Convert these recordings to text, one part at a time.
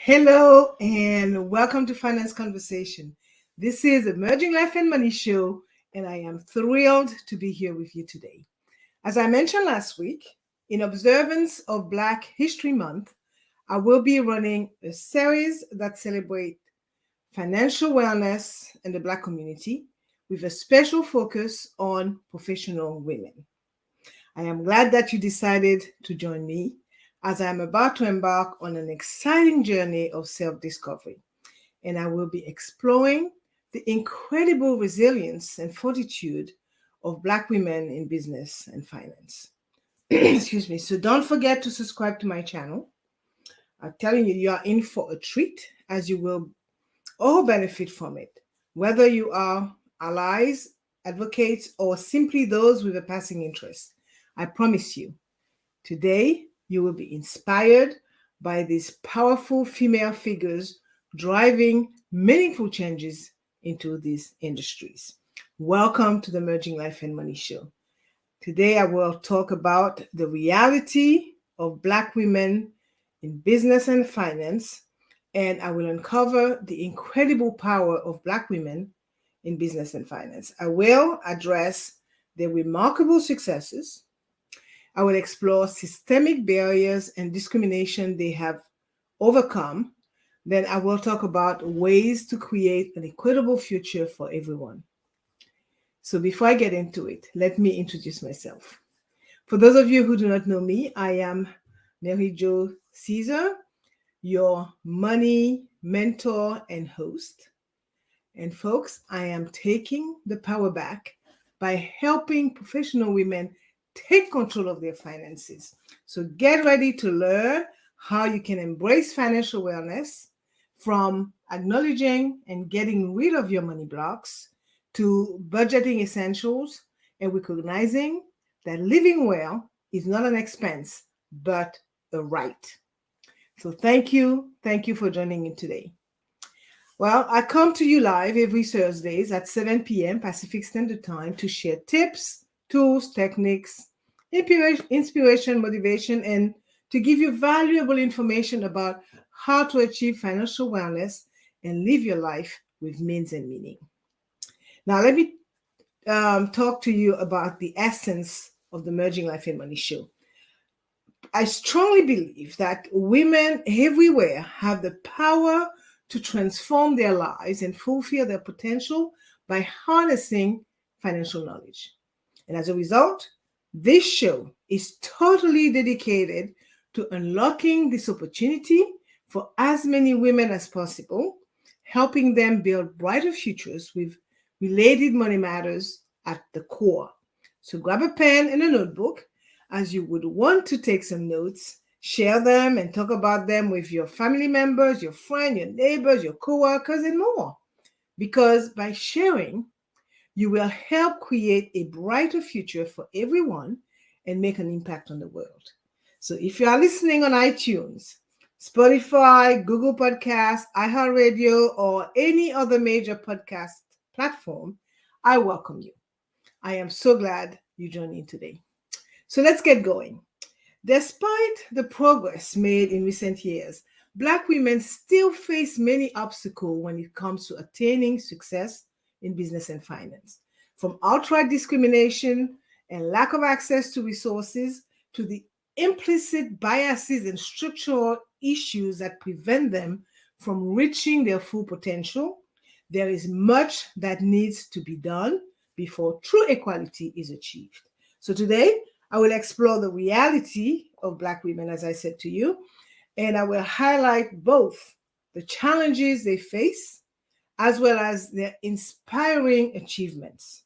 Hello and welcome to Finance Conversation. This is Emerging Life and Money Show, and I am thrilled to be here with you today. As I mentioned last week, in observance of Black History Month, I will be running a series that celebrates financial wellness in the Black community with a special focus on professional women. I am glad that you decided to join me as I am about to embark on an exciting journey of self discovery. And I will be exploring the incredible resilience and fortitude of Black women in business and finance. Excuse me. So don't forget to subscribe to my channel. I'm telling you, you are in for a treat as you will all benefit from it, whether you are allies, advocates, or simply those with a passing interest. I promise you, today you will be inspired by these powerful female figures driving meaningful changes into these industries. Welcome to the Merging Life and Money Show. Today I will talk about the reality of Black women in business and finance, and I will uncover the incredible power of Black women in business and finance. I will address their remarkable successes. I will explore systemic barriers and discrimination they have overcome. Then I will talk about ways to create an equitable future for everyone. So before I get into it, let me introduce myself. For those of you who do not know me, I am Mary Jo Caesar, your money mentor and host. And folks, I am taking the power back by helping professional women take control of their finances. So get ready to learn how you can embrace financial wellness, from acknowledging and getting rid of your money blocks to budgeting essentials and recognizing that living well is not an expense, but a right. So thank you. Thank you for joining in today. Well, I come to you live every Thursdays at 7 p.m. Pacific Standard Time to share tips, tools, techniques, inspiration, motivation, and to give you valuable information about how to achieve financial wellness and live your life with means and meaning. Now, let me talk to you about the essence of the Merging Life and Money Show. I strongly believe that women everywhere have the power to transform their lives and fulfill their potential by harnessing financial knowledge. And as a result, this show is totally dedicated to unlocking this opportunity for as many women as possible, helping them build brighter futures with related money matters at the core. So grab a pen and a notebook as you would want to take some notes, share them and talk about them with your family members, your friends, your neighbors, your coworkers, and more. Because by sharing, you will help create a brighter future for everyone and make an impact on the world. So if you are listening on iTunes, Spotify, Google Podcasts, iHeartRadio, or any other major podcast platform, I welcome you. I am so glad you joined in today. So let's get going. Despite the progress made in recent years, Black women still face many obstacles when it comes to attaining success in business and finance. From outright discrimination and lack of access to resources to the implicit biases and structural issues that prevent them from reaching their full potential, there is much that needs to be done before true equality is achieved. So today, I will explore the reality of Black women, as I said to you, and I will highlight both the challenges they face as well as their inspiring achievements.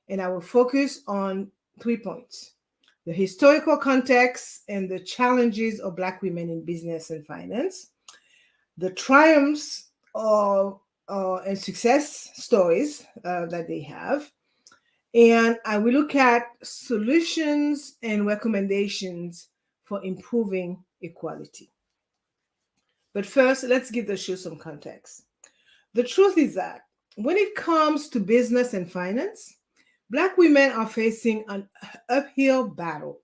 And I will focus on 3 points: the historical context and the challenges of Black women in business and finance, the triumphs and success stories that they have, and I will look at solutions and recommendations for improving equality. But first, let's give the show some context. The truth is that when it comes to business and finance, Black women are facing an uphill battle.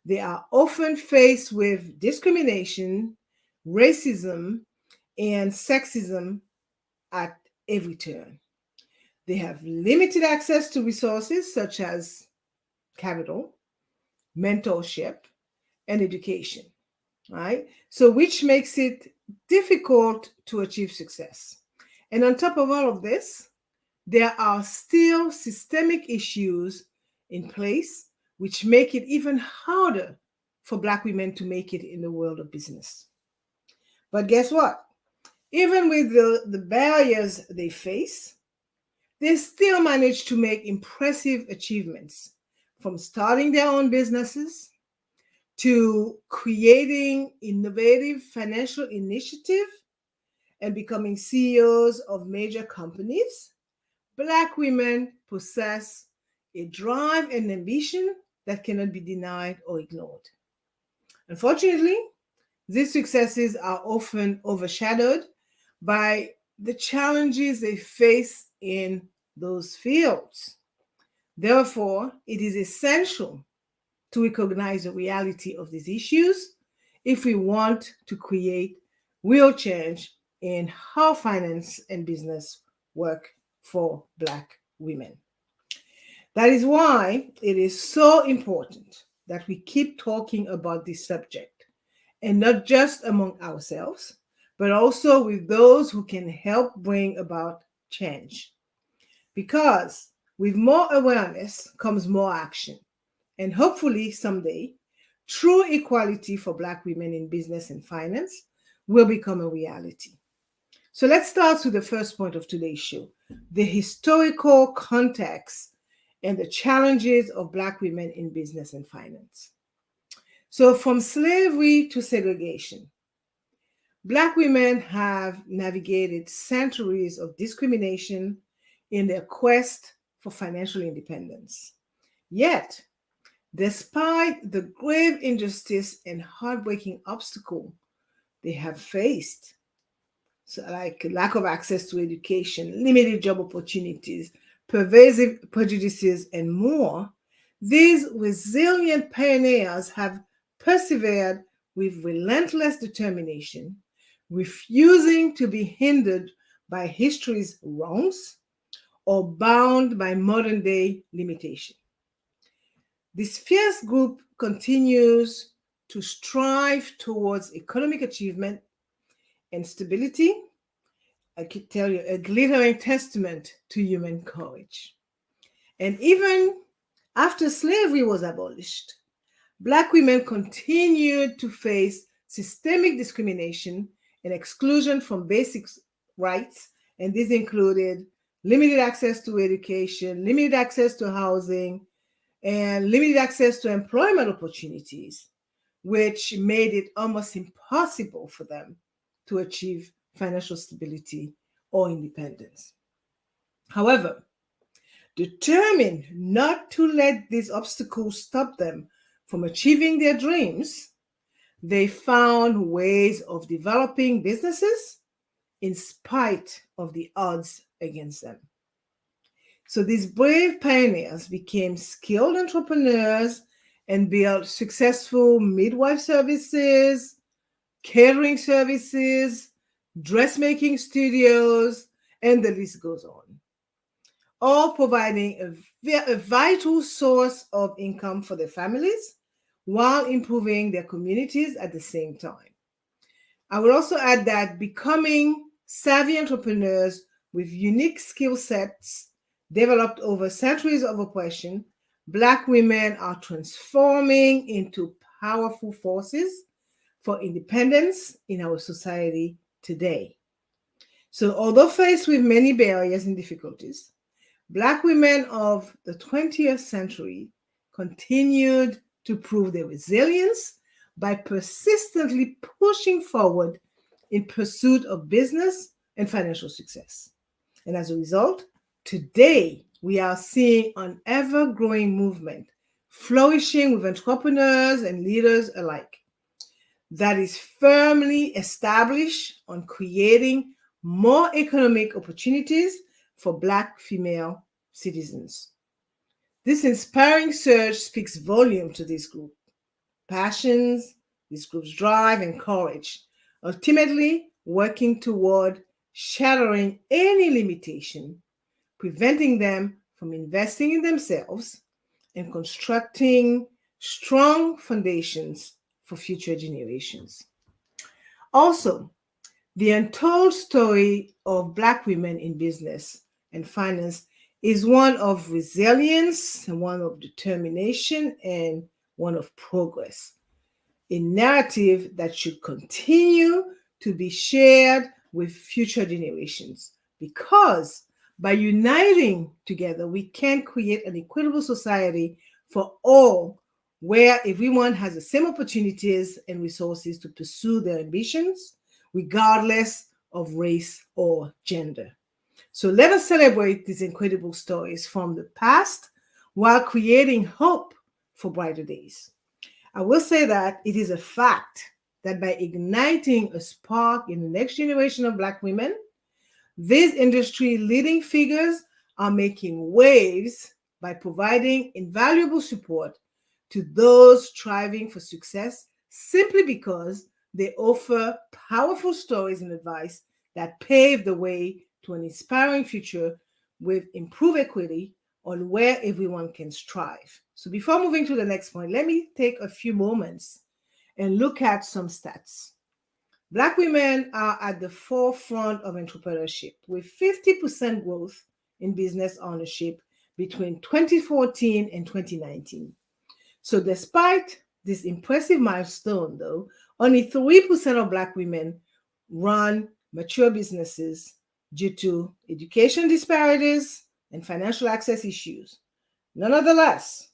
They are often faced with discrimination, racism, and sexism at every turn. They have limited access to resources such as capital, mentorship, and education, right? So, which makes it difficult to achieve success. And on top of all of this, there are still systemic issues in place which make it even harder for Black women to make it in the world of business. But guess what? Even with the barriers they face, they still manage to make impressive achievements, from starting their own businesses to creating innovative financial initiatives and becoming CEOs of major companies. Black women possess a drive and ambition that cannot be denied or ignored. Unfortunately, these successes are often overshadowed by the challenges they face in those fields. Therefore, it is essential to recognize the reality of these issues if we want to create real change in how finance and business work for Black women. That is why it is so important that we keep talking about this subject, and not just among ourselves, but also with those who can help bring about change. Because with more awareness comes more action, and hopefully someday, true equality for Black women in business and finance will become a reality. So let's start with the first point of today's show, the historical context and the challenges of Black women in business and finance. So from slavery to segregation, Black women have navigated centuries of discrimination in their quest for financial independence. Yet, despite the grave injustice and heartbreaking obstacle they have faced, so like lack of access to education, limited job opportunities, pervasive prejudices, and more, these resilient pioneers have persevered with relentless determination, refusing to be hindered by history's wrongs or bound by modern day limitation. This fierce group continues to strive towards economic achievement and stability. I could tell you, a glittering testament to human courage. And even after slavery was abolished, Black women continued to face systemic discrimination and exclusion from basic rights, and these included limited access to education, limited access to housing, and limited access to employment opportunities, which made it almost impossible for them to achieve financial stability or independence. However, determined not to let these obstacles stop them from achieving their dreams, they found ways of developing businesses in spite of the odds against them. So these brave pioneers became skilled entrepreneurs and built successful midwife services, catering services, dressmaking studios, and the list goes on, all providing a vital source of income for their families while improving their communities at the same time. I would also add that becoming savvy entrepreneurs with unique skill sets developed over centuries of oppression, Black women are transforming into powerful forces for independence in our society today. So, although faced with many barriers and difficulties, Black women of the 20th century continued to prove their resilience by persistently pushing forward in pursuit of business and financial success. And as a result, today we are seeing an ever-growing movement flourishing with entrepreneurs and leaders alike that is firmly established on creating more economic opportunities for Black female citizens. This inspiring surge speaks volume to this group passions, this group's drive and courage, ultimately working toward shattering any limitation, preventing them from investing in themselves and constructing strong foundations for future generations. Also, the untold story of Black women in business and finance is one of resilience, and one of determination, and one of progress. A narrative that should continue to be shared with future generations, because by uniting together, we can create an equitable society for all, where everyone has the same opportunities and resources to pursue their ambitions, regardless of race or gender. So let us celebrate these incredible stories from the past while creating hope for brighter days. I will say that it is a fact that by igniting a spark in the next generation of Black women, these industry leading figures are making waves by providing invaluable support to those striving for success, simply because they offer powerful stories and advice that pave the way to an inspiring future with improved equity on where everyone can strive. So before moving to the next point, let me take a few moments and look at some stats. Black women are at the forefront of entrepreneurship, with 50% growth in business ownership between 2014 and 2019. So despite this impressive milestone, though, only 3% of Black women run mature businesses due to education disparities and financial access issues. Nonetheless,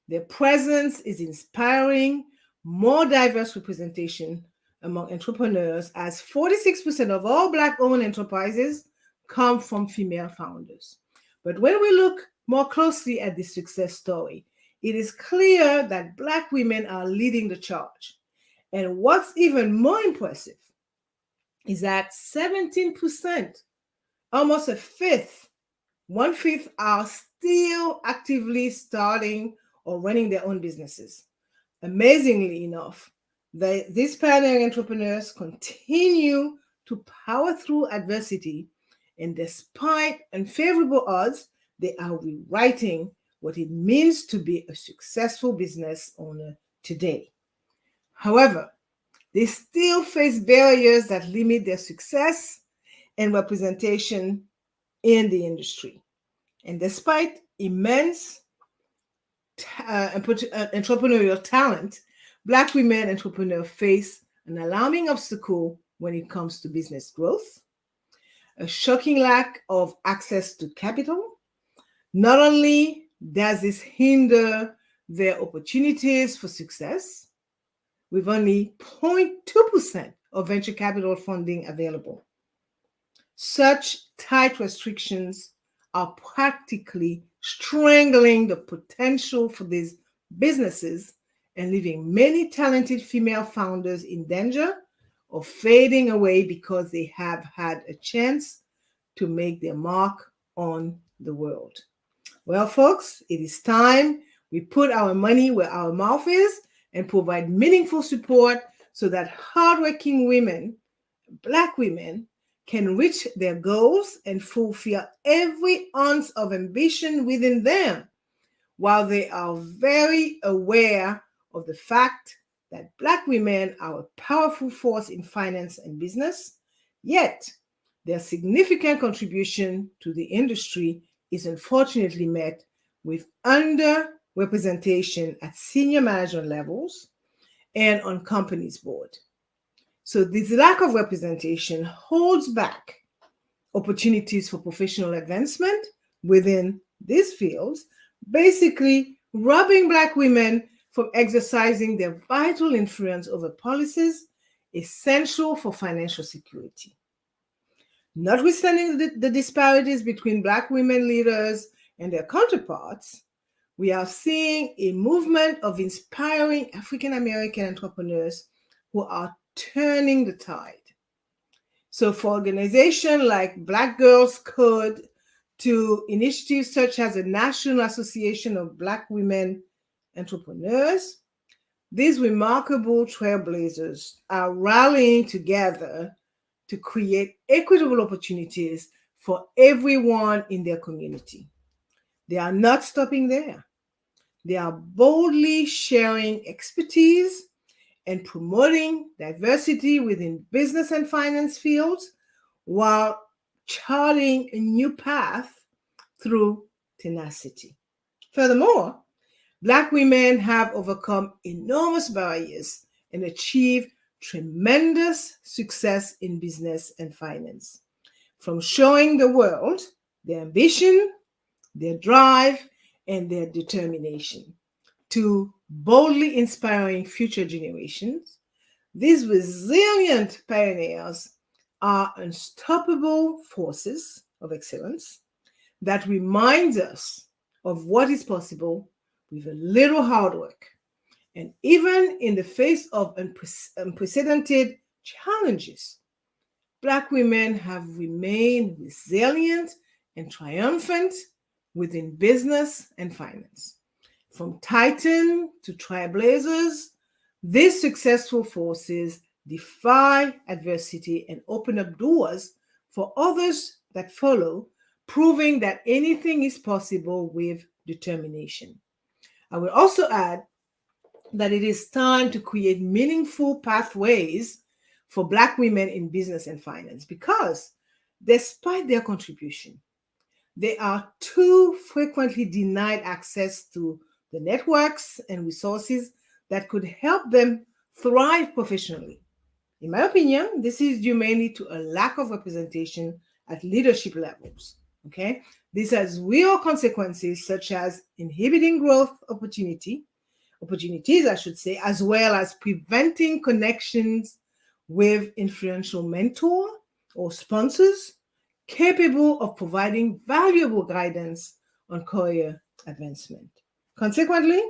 their presence is inspiring more diverse representation among entrepreneurs, as 46% of all Black-owned enterprises come from female founders. But when we look more closely at this success story, it is clear that Black women are leading the charge. And what's even more impressive is that 17%, almost a fifth, one-fifth, are still actively starting or running their own businesses. Amazingly enough, these pioneering entrepreneurs continue to power through adversity, and despite unfavorable odds, they are rewriting what it means to be a successful business owner today. However, they still face barriers that limit their success and representation in the industry. And despite immense entrepreneurial talent, Black women entrepreneurs face an alarming obstacle when it comes to business growth: a shocking lack of access to capital. Not only does this hinder their opportunities for success, with only 0.2% of venture capital funding available, such tight restrictions are practically strangling the potential for these businesses and leaving many talented female founders in danger of fading away because they have had a chance to make their mark on the world. Well, folks, it is time we put our money where our mouth is and provide meaningful support so that hardworking women, Black women, can reach their goals and fulfill every ounce of ambition within them, while they are very aware of the fact that Black women are a powerful force in finance and business, yet their significant contribution to the industry is unfortunately met with underrepresentation at senior management levels and on companies' board. So this lack of representation holds back opportunities for professional advancement within these fields, basically robbing Black women from exercising their vital influence over policies essential for financial security. Notwithstanding the disparities between Black women leaders and their counterparts, we are seeing a movement of inspiring African American entrepreneurs who are turning the tide. So for organizations like Black Girls Code to initiatives such as the National Association of Black Women Entrepreneurs, these remarkable trailblazers are rallying together to create equitable opportunities for everyone in their community. They are not stopping there. They are boldly sharing expertise and promoting diversity within business and finance fields while charting a new path through tenacity. Furthermore, Black women have overcome enormous barriers and achieved tremendous success in business and finance. From showing the world their ambition, their drive, and their determination, to boldly inspiring future generations, these resilient pioneers are unstoppable forces of excellence that remind us of what is possible with a little hard work. And even in the face of unprecedented challenges, Black women have remained resilient and triumphant within business and finance. From Titan to Trailblazers, these successful forces defy adversity and open up doors for others that follow, proving that anything is possible with determination. I will also add that it is time to create meaningful pathways for Black women in business and finance because, despite their contribution, they are too frequently denied access to the networks and resources that could help them thrive professionally. In my opinion, this is due mainly to a lack of representation at leadership levels. Okay, this has real consequences such as inhibiting growth opportunities, I should say, as well as preventing connections with influential mentor or sponsors capable of providing valuable guidance on career advancement. Consequently,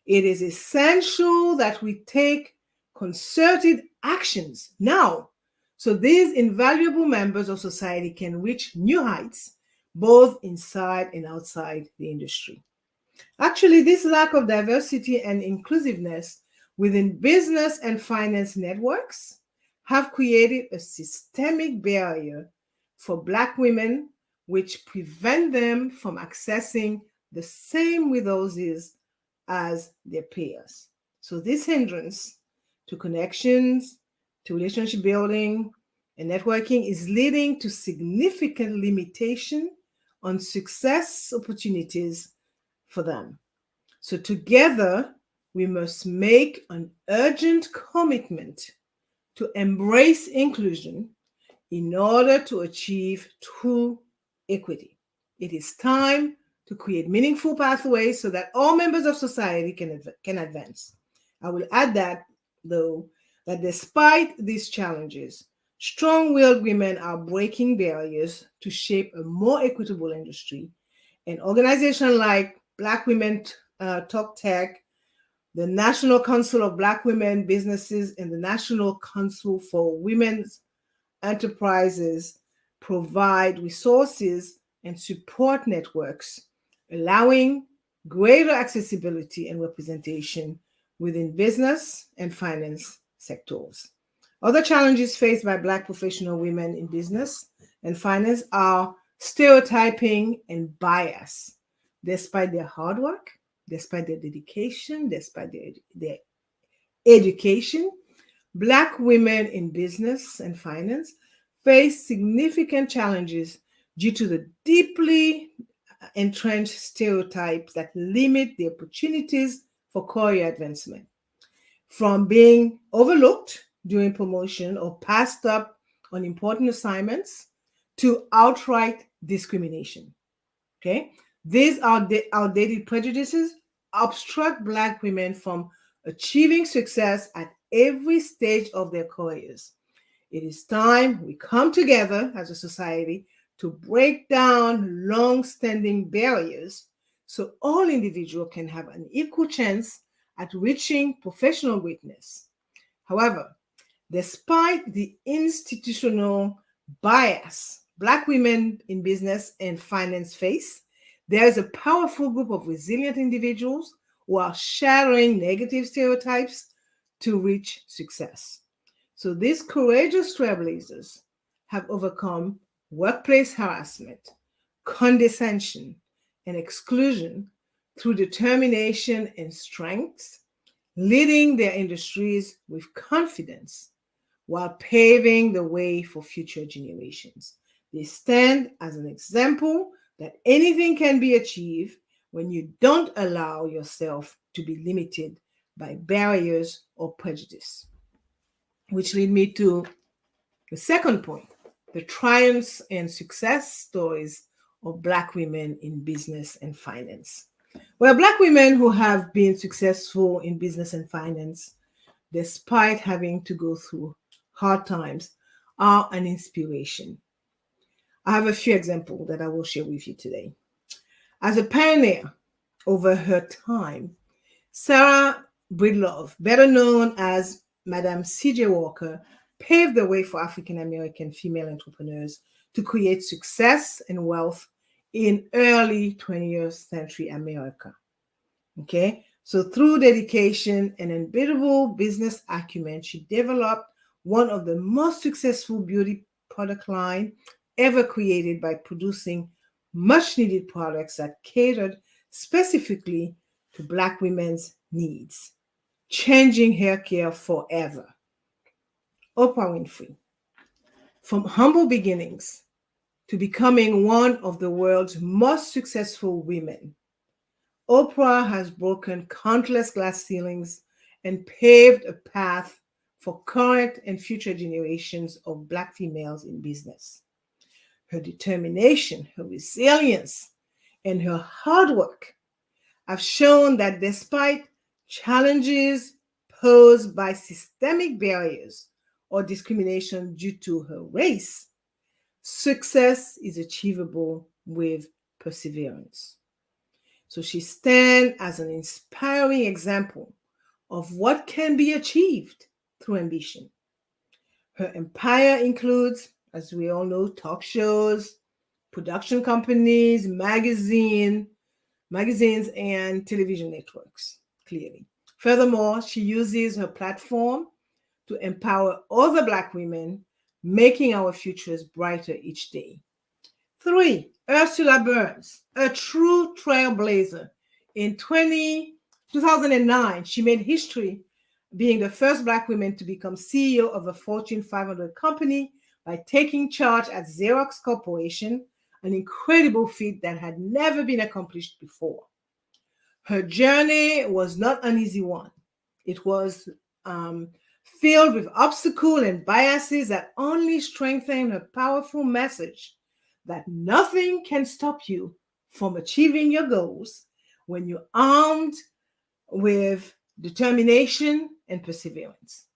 it is essential that we take concerted actions now so these invaluable members of society can reach new heights both inside and outside the industry. Actually, this lack of diversity and inclusiveness within business and finance networks have created a systemic barrier for Black women, which prevent them from accessing the same resources as their peers. So this hindrance to connections, to relationship building, and networking is leading to significant limitation on success opportunities for them. So together, we must make an urgent commitment to embrace inclusion in order to achieve true equity. It is time to create meaningful pathways so that all members of society can advance. I will add that, though, that despite these challenges, strong-willed women are breaking barriers to shape a more equitable industry. And organizations like Black Women Talk Tech, the National Council of Black Women Businesses, and the National Council for Women's Enterprises provide resources and support networks, allowing greater accessibility and representation within business and finance sectors. Other challenges faced by Black professional women in business and finance are stereotyping and bias. Despite their hard work, despite their dedication, despite their education, Black women in business and finance face significant challenges due to the deeply entrenched stereotypes that limit the opportunities for career advancement. From being overlooked during promotion or passed up on important assignments to outright discrimination. Okay? These outdated prejudices obstruct Black women from achieving success at every stage of their careers. It is time we come together as a society to break down long-standing barriers so all individuals can have an equal chance at reaching professional greatness. However, despite the institutional bias Black women in business and finance face, there is a powerful group of resilient individuals who are shattering negative stereotypes to reach success. So these courageous trailblazers have overcome workplace harassment, condescension, and exclusion through determination and strength, leading their industries with confidence while paving the way for future generations. They stand as an example that anything can be achieved when you don't allow yourself to be limited by barriers or prejudice. Which lead me to the second point, the triumphs and success stories of Black women in business and finance. Well, Black women who have been successful in business and finance, despite having to go through hard times, are an inspiration. I have a few examples that I will share with you today. As a pioneer over her time, Sarah Breedlove, better known as Madame C.J. Walker, paved the way for African American female entrepreneurs to create success and wealth in early 20th century America. Okay, so through dedication and unbeatable business acumen, she developed one of the most successful beauty product line ever created by producing much needed products that catered specifically to Black women's needs, changing hair care forever. Oprah Winfrey, from humble beginnings to becoming one of the world's most successful women, Oprah has broken countless glass ceilings and paved a path for current and future generations of Black females in business. Her determination, her resilience, and her hard work have shown that despite challenges posed by systemic barriers or discrimination due to her race, success is achievable with perseverance. So she stands as an inspiring example of what can be achieved through ambition. Her empire includes, as we all know, talk shows, production companies, magazines, and television networks, clearly. Furthermore, she uses her platform to empower other Black women, making our futures brighter each day. 3, Ursula Burns, a true trailblazer. In 2009, she made history being the first Black woman to become CEO of a Fortune 500 company by taking charge at Xerox Corporation, an incredible feat that had never been accomplished before. Her journey was not an easy one. It was filled with obstacles and biases that only strengthened her powerful message that nothing can stop you from achieving your goals when you're armed with determination and perseverance.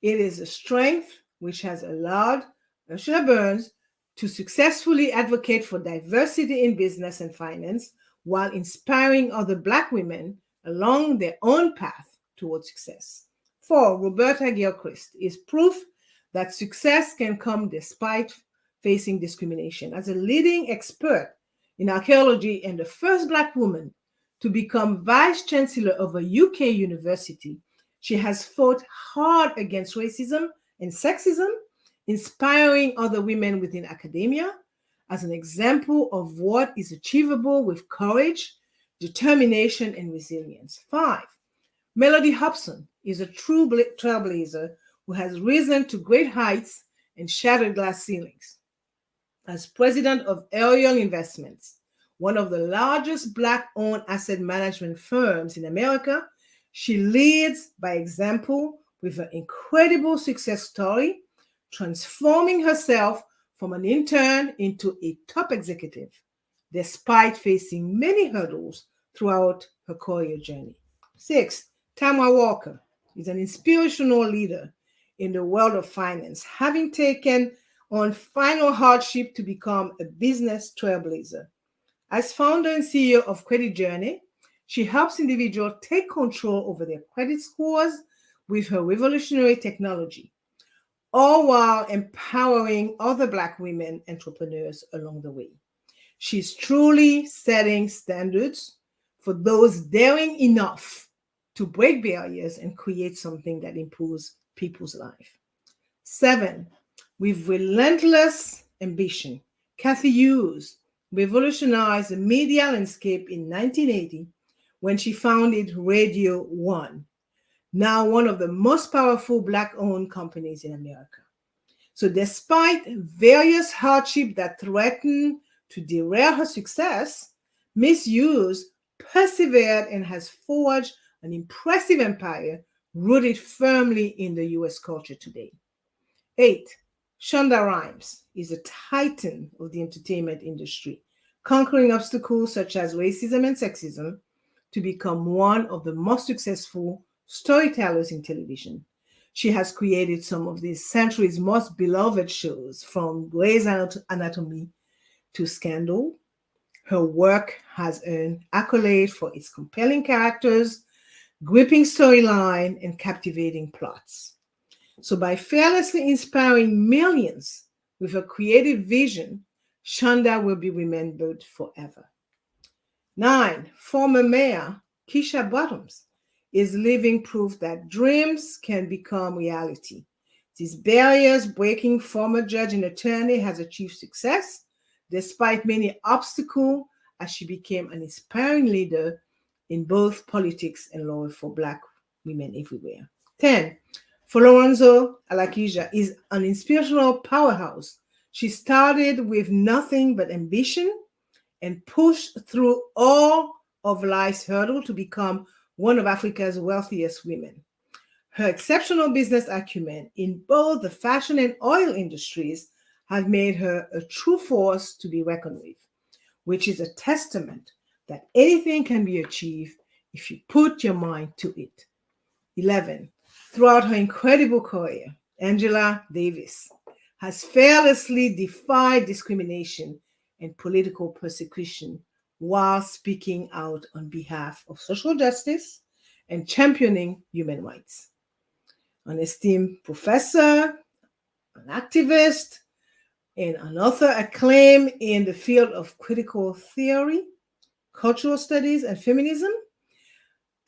It is a strength which has allowed Ursula Burns to successfully advocate for diversity in business and finance while inspiring other Black women along their own path towards success. 4, Roberta Gilchrist is proof that success can come despite facing discrimination. As a leading expert in archaeology and the first Black woman to become Vice Chancellor of a UK university, she has fought hard against racism and sexism, inspiring other women within academia as an example of what is achievable with courage, determination, and resilience. 5, Melody Hobson is a true trailblazer who has risen to great heights and shattered glass ceilings. As president of Ariel Investments, one of the largest Black-owned asset management firms in America, she leads by example with an incredible success story, transforming herself from an intern into a top executive, despite facing many hurdles throughout her career journey. 6, Tamara Walker is an inspirational leader in the world of finance, having taken on final hardship to become a business trailblazer. As founder and CEO of Credit Journey, she helps individuals take control over their credit scores with her revolutionary technology, all while empowering other Black women entrepreneurs along the way. She's truly setting standards for those daring enough to break barriers and create something that improves people's life. 7, With relentless ambition, Cathy Hughes revolutionized the media landscape in 1980 when she founded Radio One, now one of the most powerful Black-owned companies in America. So despite various hardships that threatened to derail her success, Miss Hughes persevered and has forged an impressive empire rooted firmly in the US culture today. 8. Shonda Rhimes is a titan of the entertainment industry, conquering obstacles such as racism and sexism to become one of the most successful storytellers in television. She has created some of this century's most beloved shows, from Grey's Anatomy to Scandal. Her work has earned accolades for its compelling characters, gripping storyline, and captivating plots. So, by fearlessly inspiring millions with her creative vision, Shonda will be remembered forever. 9. Former Mayor Keisha Bottoms is living proof that dreams can become reality. These barriers breaking former judge and attorney has achieved success despite many obstacles as she became an inspiring leader in both politics and law for Black women everywhere. 10. Florence Alakija is an inspirational powerhouse. She started with nothing but ambition and pushed through all of life's hurdles to become one of Africa's wealthiest women. Her exceptional business acumen in both the fashion and oil industries have made her a true force to be reckoned with, which is a testament that anything can be achieved if you put your mind to it. 11. Throughout her incredible career, Angela Davis has fearlessly defied discrimination and political persecution while speaking out on behalf of social justice and championing human rights. An esteemed professor, an activist, and an author acclaimed in the field of critical theory, cultural studies, and feminism,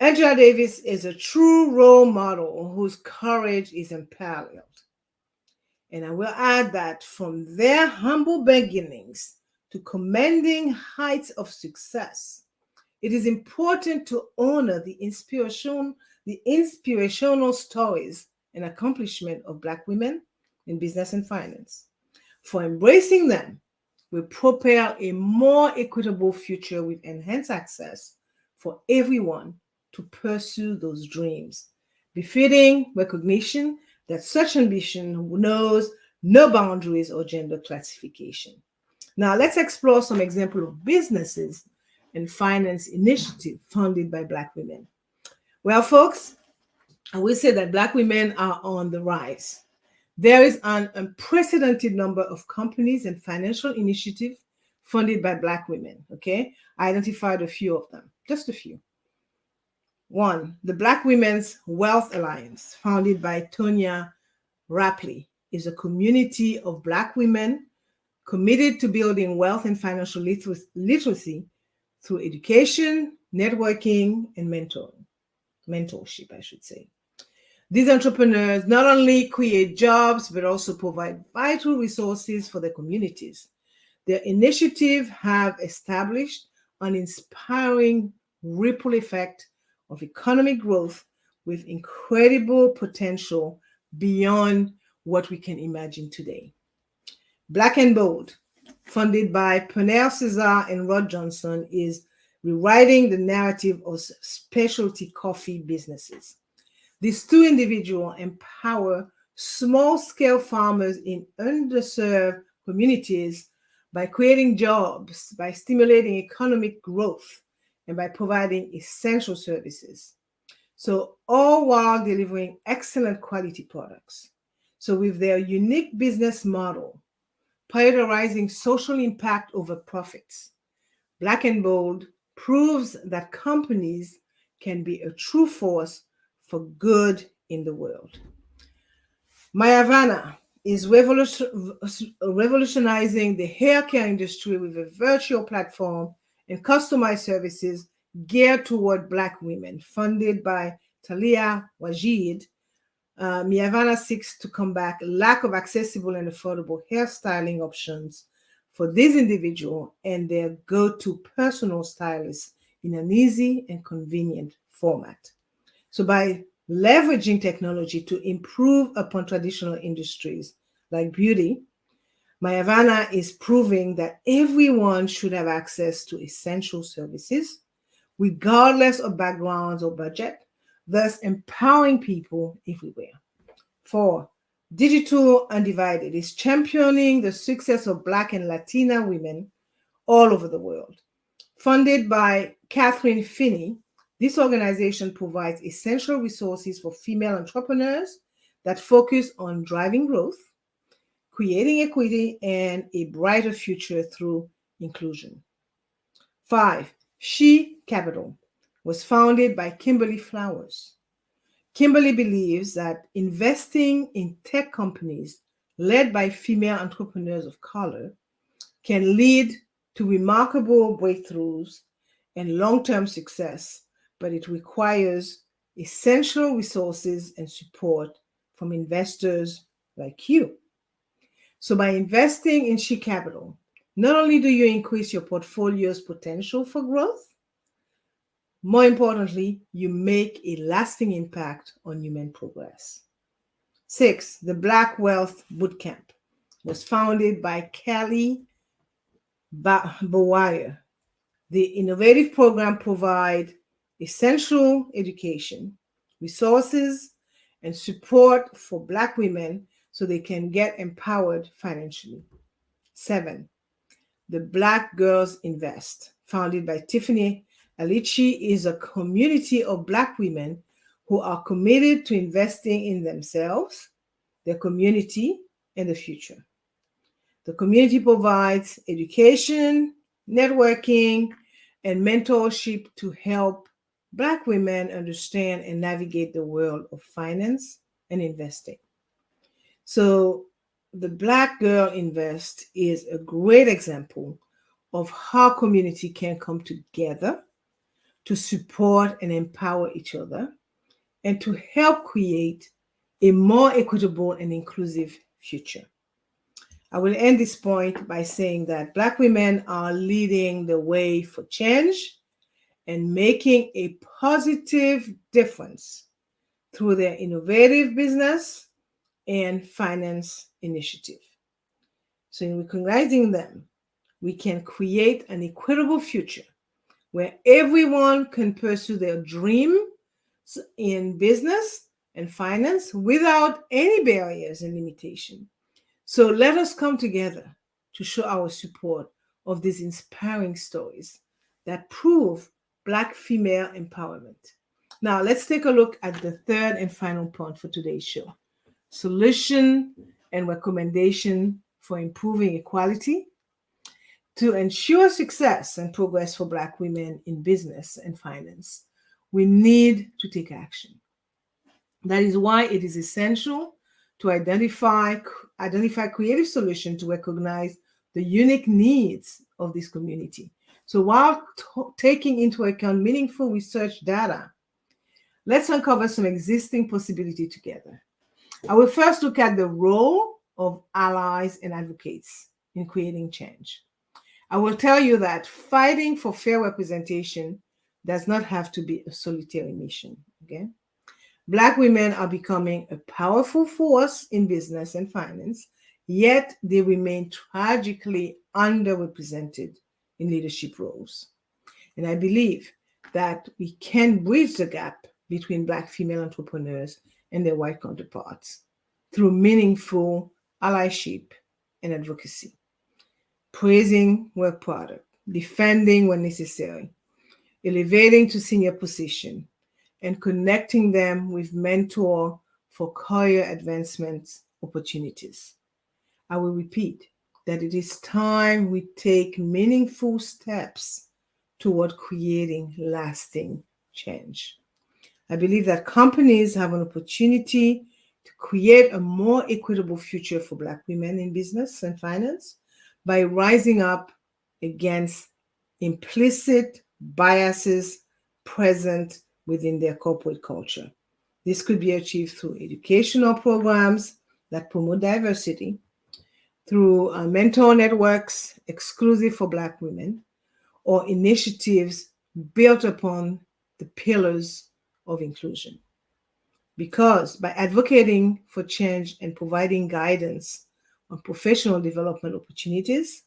Angela Davis is a true role model whose courage is unparalleled. And I will add that from their humble beginnings to commanding heights of success, it is important to honor the inspirational stories and accomplishment of Black women in business and finance. For embracing them will propel a more equitable future with enhanced access for everyone to pursue those dreams, befitting recognition that such ambition knows no boundaries or gender classification. Now, let's explore some examples of businesses and finance initiatives funded by Black women. Well, folks, I will say that Black women are on the rise. There is an unprecedented number of companies and financial initiatives funded by Black women, okay? I identified a few of them, just a few. 1, the Black Women's Wealth Alliance, founded by Tonya Rapley, is a community of Black women committed to building wealth and financial literacy through education, networking, and mentorship, I should say. These entrepreneurs not only create jobs, but also provide vital resources for their communities. Their initiatives have established an inspiring ripple effect of economic growth with incredible potential beyond what we can imagine today. Black and Bold, funded by Pernell Cesar and Rod Johnson, is rewriting the narrative of specialty coffee businesses. These two individuals empower small-scale farmers in underserved communities by creating jobs, by stimulating economic growth, and by providing essential services. So all while delivering excellent quality products. So with their unique business model, prioritizing social impact over profits, Black and Bold proves that companies can be a true force for good in the world. Myavana is revolutionizing the hair care industry with a virtual platform and customized services geared toward Black women, funded by Talia Wajid, Miavana seeks to combat lack of accessible and affordable hairstyling options for these individuals and their go-to personal stylist in an easy and convenient format. So by leveraging technology to improve upon traditional industries like beauty, Mayavana is proving that everyone should have access to essential services, regardless of backgrounds or budget, thus empowering people everywhere. 4. Digital Undivided is championing the success of Black and Latina women all over the world. Funded by Catherine Finney, this organization provides essential resources for female entrepreneurs that focus on driving growth, creating equity, and a brighter future through inclusion. 5. She Capital was founded by Kimberly Flowers. Kimberly believes that investing in tech companies led by female entrepreneurs of color can lead to remarkable breakthroughs and long-term success, but it requires essential resources and support from investors like you. So by investing in She Capital, not only do you increase your portfolio's potential for growth, more importantly, you make a lasting impact on human progress. 6. The Black Wealth Bootcamp was founded by Kelly Bowyer. The innovative program provides essential education, resources, and support for Black women so they can get empowered financially. 7. The Black Girls Invest, founded by Tiffany Alici, is a community of Black women who are committed to investing in themselves, their community, and the future. The community provides education, networking, and mentorship to help Black women understand and navigate the world of finance and investing. So, the Black Girl Invest is a great example of how community can come together to support and empower each other and to help create a more equitable and inclusive future. I will end this point by saying that Black women are leading the way for change and making a positive difference through their innovative business and finance initiative. So in recognizing them, we can create an equitable future where everyone can pursue their dream in business and finance without any barriers and limitation. So let us come together to show our support of these inspiring stories that prove Black female empowerment. Now, let's take a look at the third and final point for today's show: solution and recommendation for improving equality. To ensure success and progress for Black women in business and finance, we need to take action. That is why it is essential to identify creative solutions to recognize the unique needs of this community. So while taking into account meaningful research data, let's uncover some existing possibility together. I will first look at the role of allies and advocates in creating change. I will tell you that fighting for fair representation does not have to be a solitary mission. Okay? Black women are becoming a powerful force in business and finance, yet they remain tragically underrepresented in leadership roles. And I believe that we can bridge the gap between Black female entrepreneurs and their white counterparts through meaningful allyship and advocacy, praising work product, defending when necessary, elevating to senior position, and connecting them with mentor for career advancement opportunities. I will repeat that it is time we take meaningful steps toward creating lasting change. I believe that companies have an opportunity to create a more equitable future for Black women in business and finance by rising up against implicit biases present within their corporate culture. This could be achieved through educational programs that promote diversity, through mentor networks exclusive for Black women, or initiatives built upon the pillars of inclusion. Because by advocating for change and providing guidance on professional development opportunities,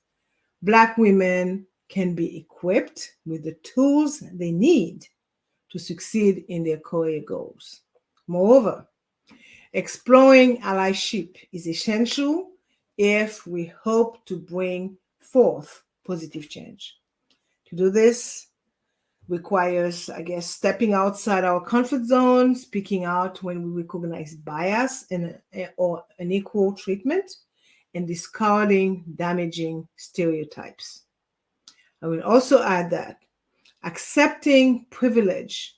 Black women can be equipped with the tools they need to succeed in their career goals. Moreover, exploring allyship is essential if we hope to bring forth positive change. To do this requires, I guess, stepping outside our comfort zone, speaking out when we recognize bias or unequal treatment, and discarding damaging stereotypes. I will also add that accepting privilege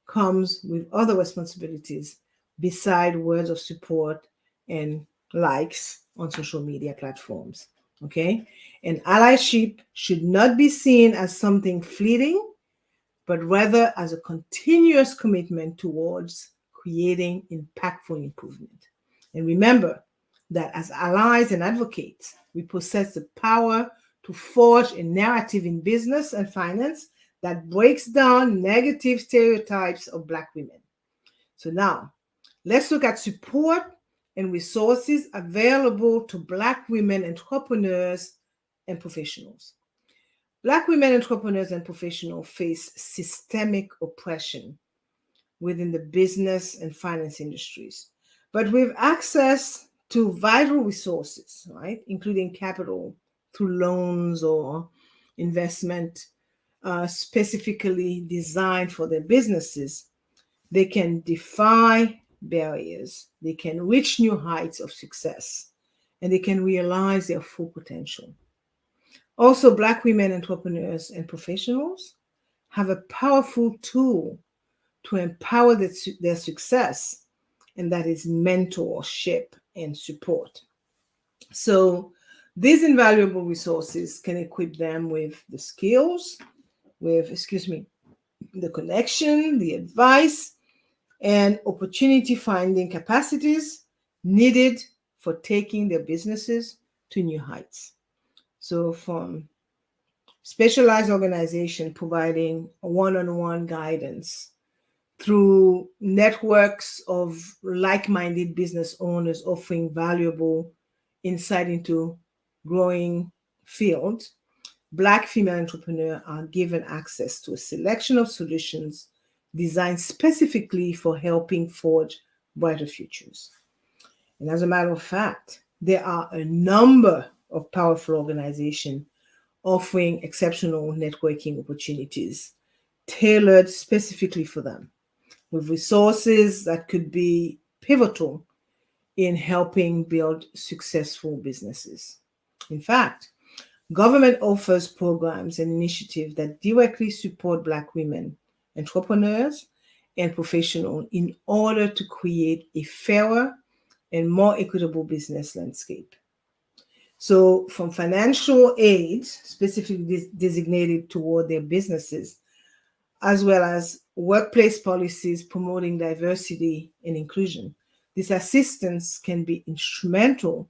comes with other responsibilities beside words of support and likes on social media platforms. Okay? And allyship should not be seen as something fleeting, but rather as a continuous commitment towards creating impactful improvement. And remember that as allies and advocates, we possess the power to forge a narrative in business and finance that breaks down negative stereotypes of Black women. So now, let's look at support and resources available to Black women entrepreneurs and professionals. Black women entrepreneurs and professionals face systemic oppression within the business and finance industries. But with access to vital resources, right, including capital through loans or investment specifically designed for their businesses, they can defy barriers, they can reach new heights of success, and they can realize their full potential. Also, Black women entrepreneurs and professionals have a powerful tool to empower their success, and that is mentorship and support. So, these invaluable resources can equip them with the skills, the connection, the advice, and opportunity finding capacities needed for taking their businesses to new heights. So, from specialized organization providing one-on-one guidance through networks of like-minded business owners offering valuable insight into growing fields, Black female entrepreneurs are given access to a selection of solutions designed specifically for helping forge brighter futures. And as a matter of fact, there are a number of powerful organizations offering exceptional networking opportunities tailored specifically for them, with resources that could be pivotal in helping build successful businesses. In fact, government offers programs and initiatives that directly support Black women, entrepreneurs, and professionals in order to create a fairer and more equitable business landscape. So, from financial aid specifically designated toward their businesses, as well as workplace policies promoting diversity and inclusion, this assistance can be instrumental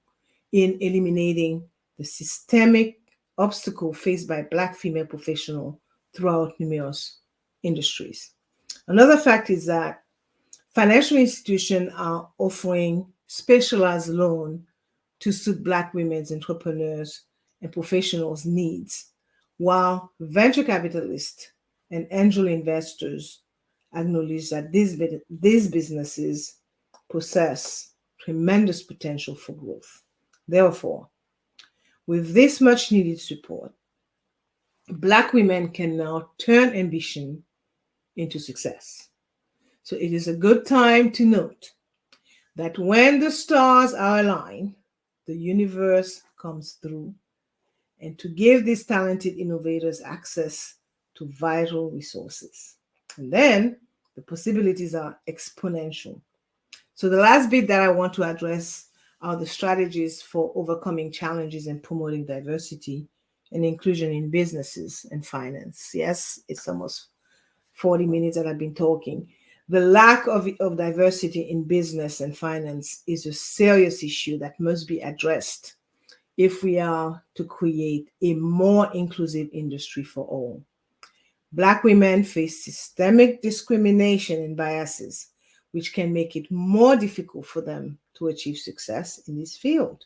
in eliminating the systemic obstacle faced by Black female professionals throughout numerous industries. Another fact is that financial institutions are offering specialized loan to suit Black women's entrepreneurs and professionals' needs, while venture capitalists and angel investors acknowledge that these businesses possess tremendous potential for growth. Therefore, with this much needed support, Black women can now turn ambition into success. So it is a good time to note that when the stars are aligned, the universe comes through, and to give these talented innovators access to vital resources. And then the possibilities are exponential. So the last bit that I want to address are the strategies for overcoming challenges and promoting diversity and inclusion in businesses and finance. Yes, it's almost 40 minutes that I've been talking. The lack of diversity in business and finance is a serious issue that must be addressed if we are to create a more inclusive industry for all. Black women face systemic discrimination and biases, which can make it more difficult for them to achieve success in this field.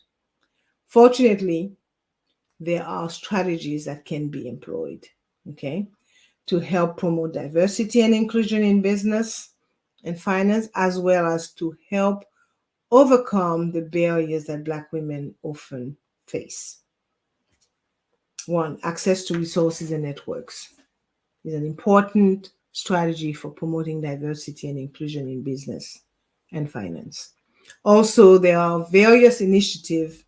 Fortunately, there are strategies that can be employed, okay, to help promote diversity and inclusion in business and finance, as well as to help overcome the barriers that Black women often face. One, access to resources and networks is an important strategy for promoting diversity and inclusion in business and finance. Also, there are various initiatives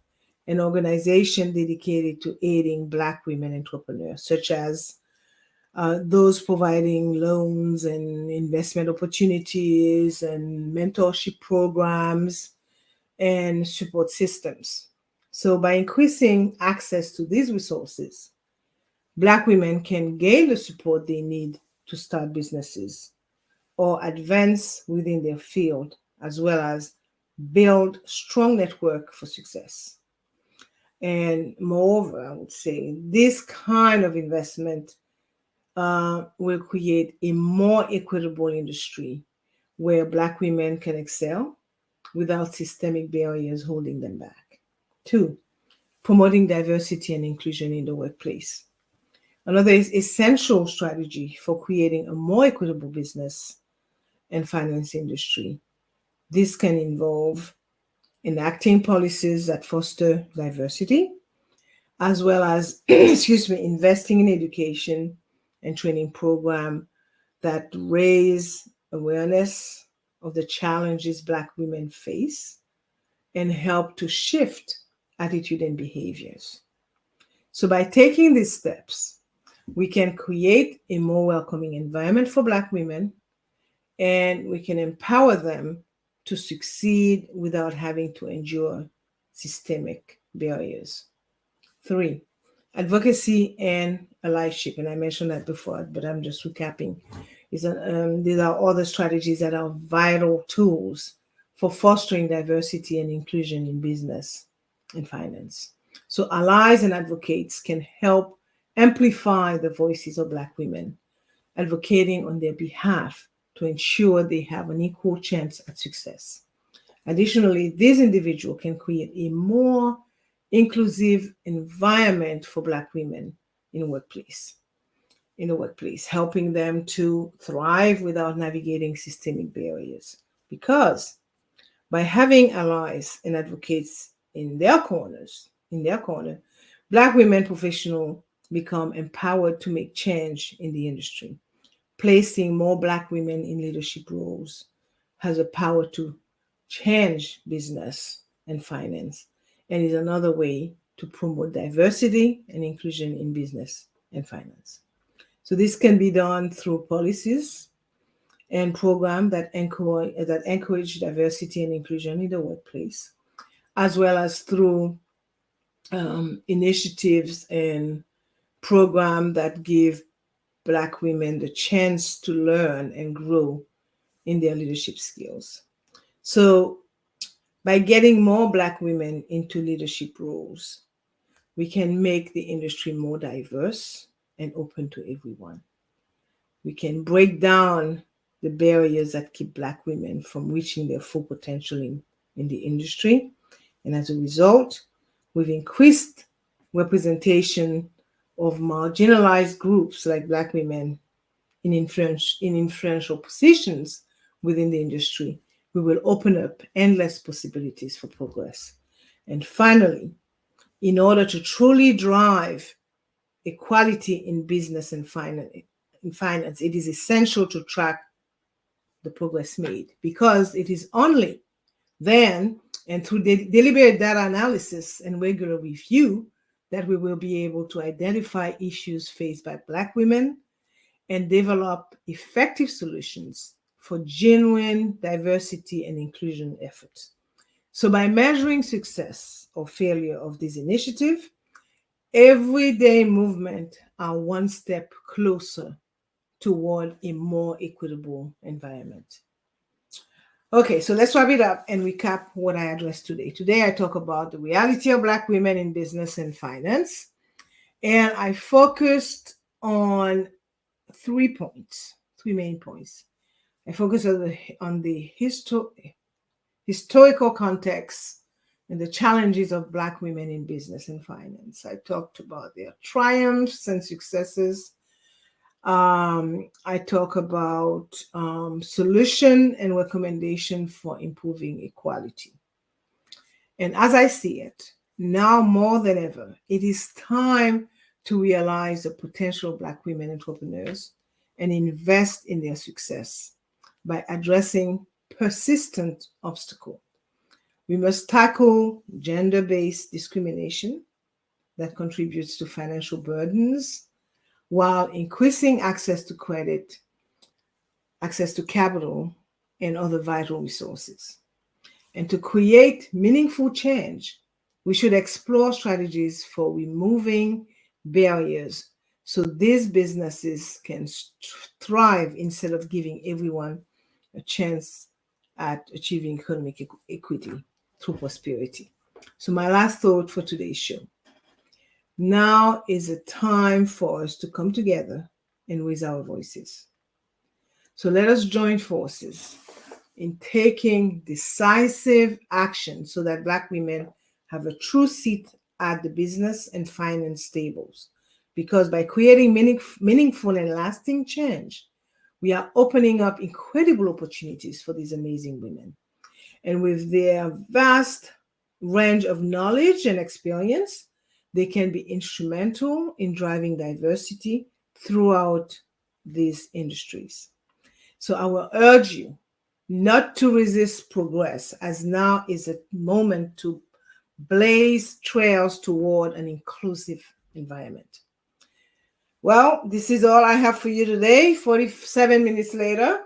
and organizations dedicated to aiding Black women entrepreneurs, such as those providing loans and investment opportunities and mentorship programs and support systems. So, by increasing access to these resources, Black women can gain the support they need to start businesses or advance within their field, as well as build strong network for success. And moreover, I would say this kind of investment will create a more equitable industry where Black women can excel without systemic barriers holding them back. Two, promoting diversity and inclusion in the workplace. Another is essential strategy for creating a more equitable business and finance industry. This can involve enacting policies that foster diversity, as well as, investing in education and training program that raise awareness of the challenges Black women face and help to shift attitude and behaviors. So by taking these steps, we can create a more welcoming environment for Black women, and we can empower them to succeed without having to endure systemic barriers. Three, advocacy and allyship. And I mentioned that before, but I'm just recapping. These are other strategies that are vital tools for fostering diversity and inclusion in business and finance. So allies and advocates can help amplify the voices of Black women, advocating on their behalf to ensure they have an equal chance at success. Additionally, these individuals can create a more inclusive environment for Black women in the workplace, helping them to thrive without navigating systemic barriers. Because by having allies and advocates in their corner, Black women professionals become empowered to make change in the industry. Placing more Black women in leadership roles has the power to change business and finance, and is another way to promote diversity and inclusion in business and finance. So this can be done through policies and programs that encourage diversity and inclusion in the workplace, as well as through initiatives and programs that give Black women the chance to learn and grow in their leadership skills. So by getting more Black women into leadership roles, we can make the industry more diverse and open to everyone. We can break down the barriers that keep Black women from reaching their full potential in the industry. And as a result, we've increased representation of marginalized groups like Black women in influential positions within the industry. We will open up endless possibilities for progress. And finally, in order to truly drive equality in business and finance, it is essential to track the progress made, because it is only then and through deliberate data analysis and regular review that we will be able to identify issues faced by Black women and develop effective solutions for genuine diversity and inclusion efforts. So by measuring success or failure of this initiative, everyday movement are one step closer toward a more equitable environment. Okay, so let's wrap it up and recap what I addressed today. Today, I talk about the reality of Black women in business and finance, and I focused on 3 main points. I focused on the historical context and the challenges of Black women in business and finance. I talked about their triumphs and successes. I talk about solution and recommendation for improving equality. And as I see it, now more than ever, it is time to realize the potential of Black women entrepreneurs and invest in their success by addressing persistent obstacles. We must tackle gender-based discrimination that contributes to financial burdens while increasing access to credit, access to capital, and other vital resources. And to create meaningful change, we should explore strategies for removing barriers so these businesses can thrive instead of giving everyone a chance at achieving economic equity through prosperity. So my last thought for today's show. Now is a time for us to come together and raise our voices. So let us join forces in taking decisive action so that Black women have a true seat at the business and finance tables. Because by creating meaningful and lasting change, we are opening up incredible opportunities for these amazing women. And with their vast range of knowledge and experience, they can be instrumental in driving diversity throughout these industries. So I will urge you not to resist progress, as now is a moment to blaze trails toward an inclusive environment. Well, this is all I have for you today, 47 minutes later.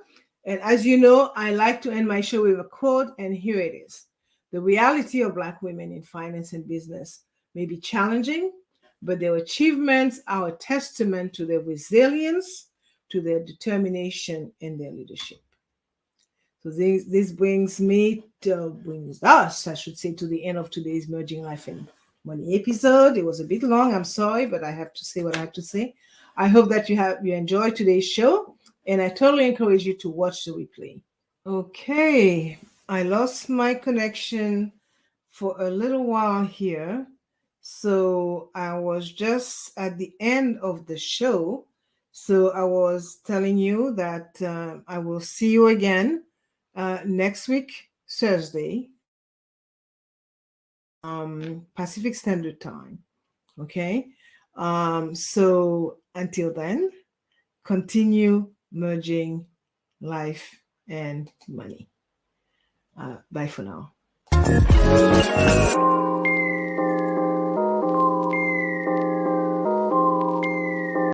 And as you know, I like to end my show with a quote, and here it is. The reality of Black women in finance and business may be challenging, but their achievements are a testament to their resilience, to their determination, and their leadership. So this brings us, I should say, to the end of today's Merging Life and Money episode. It was a bit long, I'm sorry, but I have to say what I have to say. I hope that you enjoyed today's show, and I totally encourage you to watch the replay. Okay, I lost my connection for a little while here. So I was just at the end of the show. So I was telling you that I will see you again next week, Thursday, Pacific Standard Time. Okay. So until then, continue merging life and money. Bye for now.